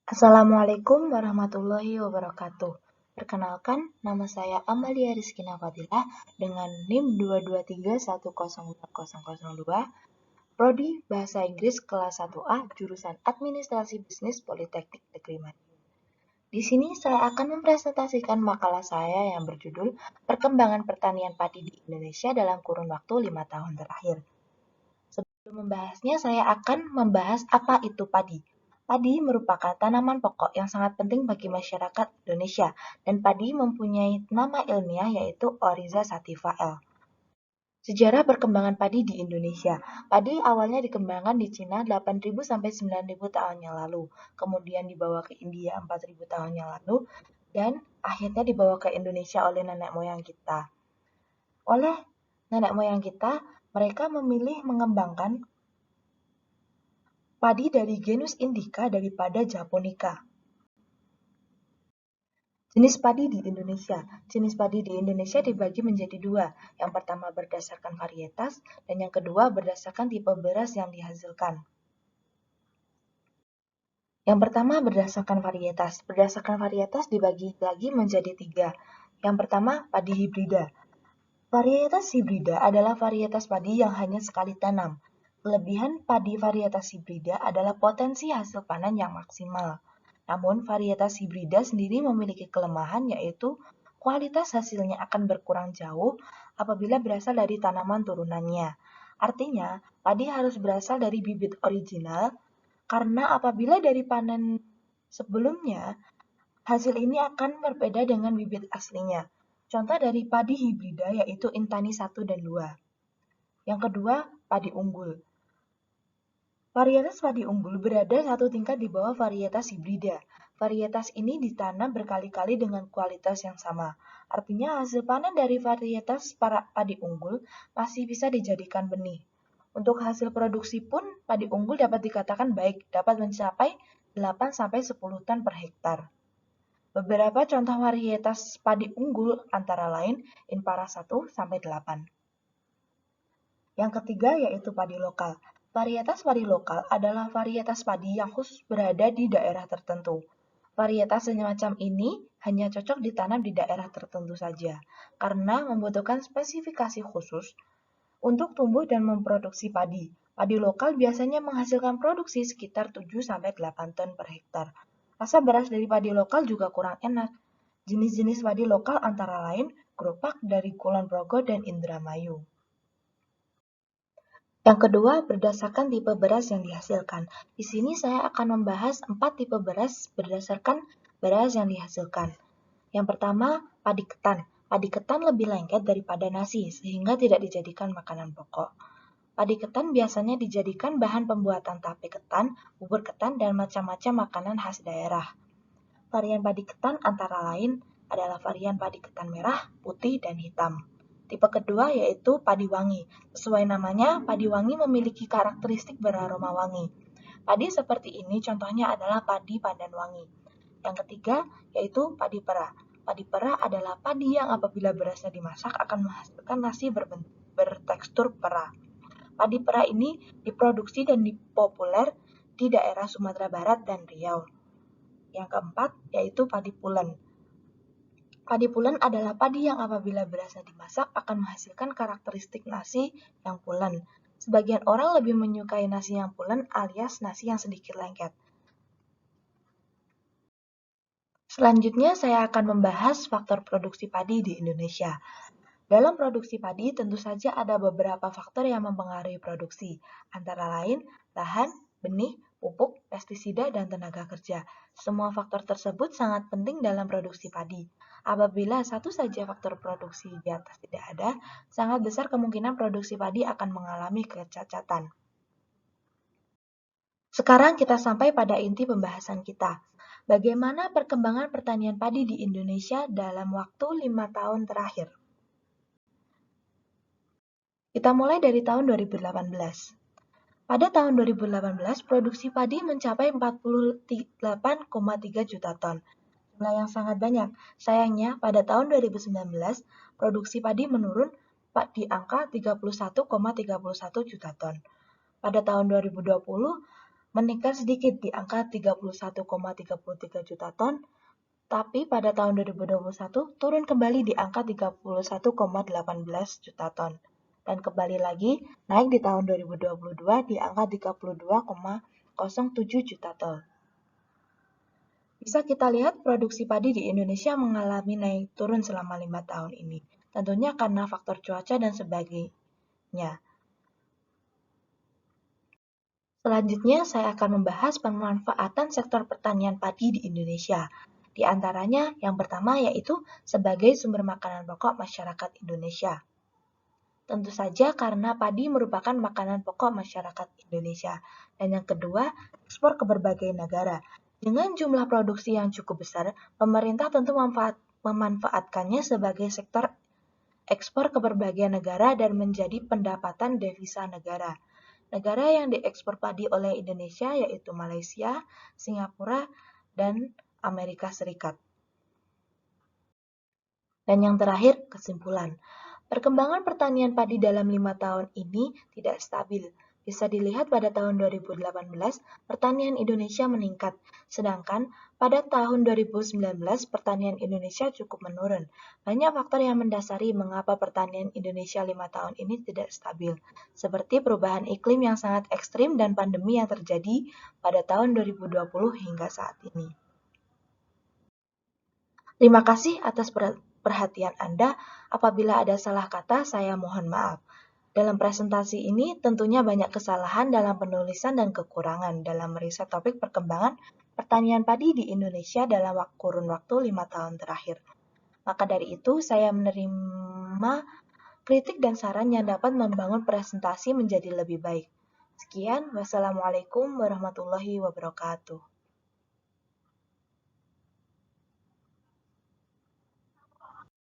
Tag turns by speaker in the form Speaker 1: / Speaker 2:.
Speaker 1: Assalamualaikum warahmatullahi wabarakatuh. Perkenalkan, nama saya Amalia Rizkina Fadilah dengan NIM 223104002, Prodi Bahasa Inggris kelas 1A, jurusan Administrasi Bisnis Politeknik Negeri Madiun. Di sini saya akan mempresentasikan makalah saya yang berjudul Perkembangan Pertanian Padi di Indonesia dalam kurun waktu 5 tahun terakhir. Sebelum membahasnya, saya akan membahas apa itu padi. Padi merupakan tanaman pokok yang sangat penting bagi masyarakat Indonesia, dan padi mempunyai nama ilmiah yaitu Oryza sativa L. Sejarah perkembangan padi di Indonesia. Padi awalnya dikembangkan di Cina 8.000 sampai 9.000 tahun yang lalu, kemudian dibawa ke India 4.000 tahun yang lalu, dan akhirnya dibawa ke Indonesia oleh nenek moyang kita. Oleh nenek moyang kita, mereka memilih mengembangkan padi dari genus Indica daripada Japonica. Jenis padi di Indonesia. Jenis padi di Indonesia dibagi menjadi dua. Yang pertama berdasarkan varietas, dan yang kedua berdasarkan tipe beras yang dihasilkan. Yang pertama berdasarkan varietas. Berdasarkan varietas dibagi lagi menjadi tiga. Yang pertama padi hibrida. Varietas hibrida adalah varietas padi yang hanya sekali tanam. Kelebihan padi varietas hibrida adalah potensi hasil panen yang maksimal. Namun, varietas hibrida sendiri memiliki kelemahan yaitu kualitas hasilnya akan berkurang jauh apabila berasal dari tanaman turunannya. Artinya, padi harus berasal dari bibit original karena apabila dari panen sebelumnya, hasil ini akan berbeda dengan bibit aslinya. Contoh dari padi hibrida yaitu Intani 1 dan 2. Yang kedua, padi unggul. Varietas padi unggul berada satu tingkat di bawah varietas hibrida. Varietas ini ditanam berkali-kali dengan kualitas yang sama. Artinya hasil panen dari varietas padi unggul masih bisa dijadikan benih. Untuk hasil produksi pun, padi unggul dapat dikatakan baik, dapat mencapai 8-10 ton per hektar. Beberapa contoh varietas padi unggul antara lain Inpara 1-8. Yang ketiga yaitu padi lokal. Varietas padi lokal adalah varietas padi yang khusus berada di daerah tertentu. Varietas semacam ini hanya cocok ditanam di daerah tertentu saja, karena membutuhkan spesifikasi khusus untuk tumbuh dan memproduksi padi. Padi lokal biasanya menghasilkan produksi sekitar 7-8 ton per hektar. Rasa beras dari padi lokal juga kurang enak. Jenis-jenis padi lokal antara lain Geropak dari Kulon Progo dan Indramayu. Yang kedua, berdasarkan tipe beras yang dihasilkan. Di sini saya akan membahas 4 tipe beras berdasarkan beras yang dihasilkan. Yang pertama, padi ketan. Padi ketan lebih lengket daripada nasi, sehingga tidak dijadikan makanan pokok. Padi ketan biasanya dijadikan bahan pembuatan tape ketan, bubur ketan, dan macam-macam makanan khas daerah. Varian padi ketan antara lain adalah varian padi ketan merah, putih, dan hitam. Tipe kedua yaitu padi wangi. Sesuai namanya, padi wangi memiliki karakteristik beraroma wangi. Padi seperti ini contohnya adalah padi pandan wangi. Yang ketiga yaitu padi perah. Padi perah adalah padi yang apabila berasnya dimasak akan menghasilkan nasi bertekstur perah. Padi perah ini diproduksi dan dipopuler di daerah Sumatera Barat dan Riau. Yang keempat yaitu padi pulen. Padi pulen adalah padi yang apabila berasnya dimasak akan menghasilkan karakteristik nasi yang pulen. Sebagian orang lebih menyukai nasi yang pulen alias nasi yang sedikit lengket. Selanjutnya saya akan membahas faktor produksi padi di Indonesia. Dalam produksi padi tentu saja ada beberapa faktor yang mempengaruhi produksi, antara lain lahan, benih, pupuk, pestisida, dan tenaga kerja. Semua faktor tersebut sangat penting dalam produksi padi. Apabila satu saja faktor produksi di atas tidak ada, sangat besar kemungkinan produksi padi akan mengalami kecacatan. Sekarang kita sampai pada inti pembahasan kita. Bagaimana perkembangan pertanian padi di Indonesia dalam waktu 5 tahun terakhir? Kita mulai dari tahun 2018. Pada tahun 2018, produksi padi mencapai 48,3 juta ton. Jumlah yang sangat banyak. Sayangnya, pada tahun 2019, produksi padi menurun di angka 31,31 juta ton. Pada tahun 2020, meningkat sedikit di angka 31,33 juta ton, tapi pada tahun 2021 turun kembali di angka 31,18 juta ton. Dan kembali lagi naik di tahun 2022 di angka 32,07 juta ton. Bisa kita lihat produksi padi di Indonesia mengalami naik turun selama 5 tahun ini. Tentunya karena faktor cuaca dan sebagainya. Selanjutnya, saya akan membahas pemanfaatan sektor pertanian padi di Indonesia. Di antaranya, yang pertama yaitu sebagai sumber makanan pokok masyarakat Indonesia. Tentu saja karena padi merupakan makanan pokok masyarakat Indonesia. Dan yang kedua, ekspor ke berbagai negara. Dengan jumlah produksi yang cukup besar, pemerintah tentu memanfaatkannya sebagai sektor ekspor ke berbagai negara dan menjadi pendapatan devisa negara. Negara yang diekspor padi oleh Indonesia yaitu Malaysia, Singapura, dan Amerika Serikat. Dan yang terakhir, kesimpulan. Perkembangan pertanian padi dalam 5 tahun ini tidak stabil. Bisa dilihat pada tahun 2018, pertanian Indonesia meningkat, sedangkan pada tahun 2019, pertanian Indonesia cukup menurun. Banyak faktor yang mendasari mengapa pertanian Indonesia 5 tahun ini tidak stabil, seperti perubahan iklim yang sangat ekstrim dan pandemi yang terjadi pada tahun 2020 hingga saat ini. Terima kasih atas perhatian Anda. Apabila ada salah kata, saya mohon maaf. Dalam presentasi ini tentunya banyak kesalahan dalam penulisan dan kekurangan dalam meriset topik perkembangan pertanian padi di Indonesia dalam kurun waktu 5 tahun terakhir. Maka dari itu, saya menerima kritik dan saran yang dapat membangun presentasi menjadi lebih baik. Sekian, wassalamualaikum warahmatullahi wabarakatuh.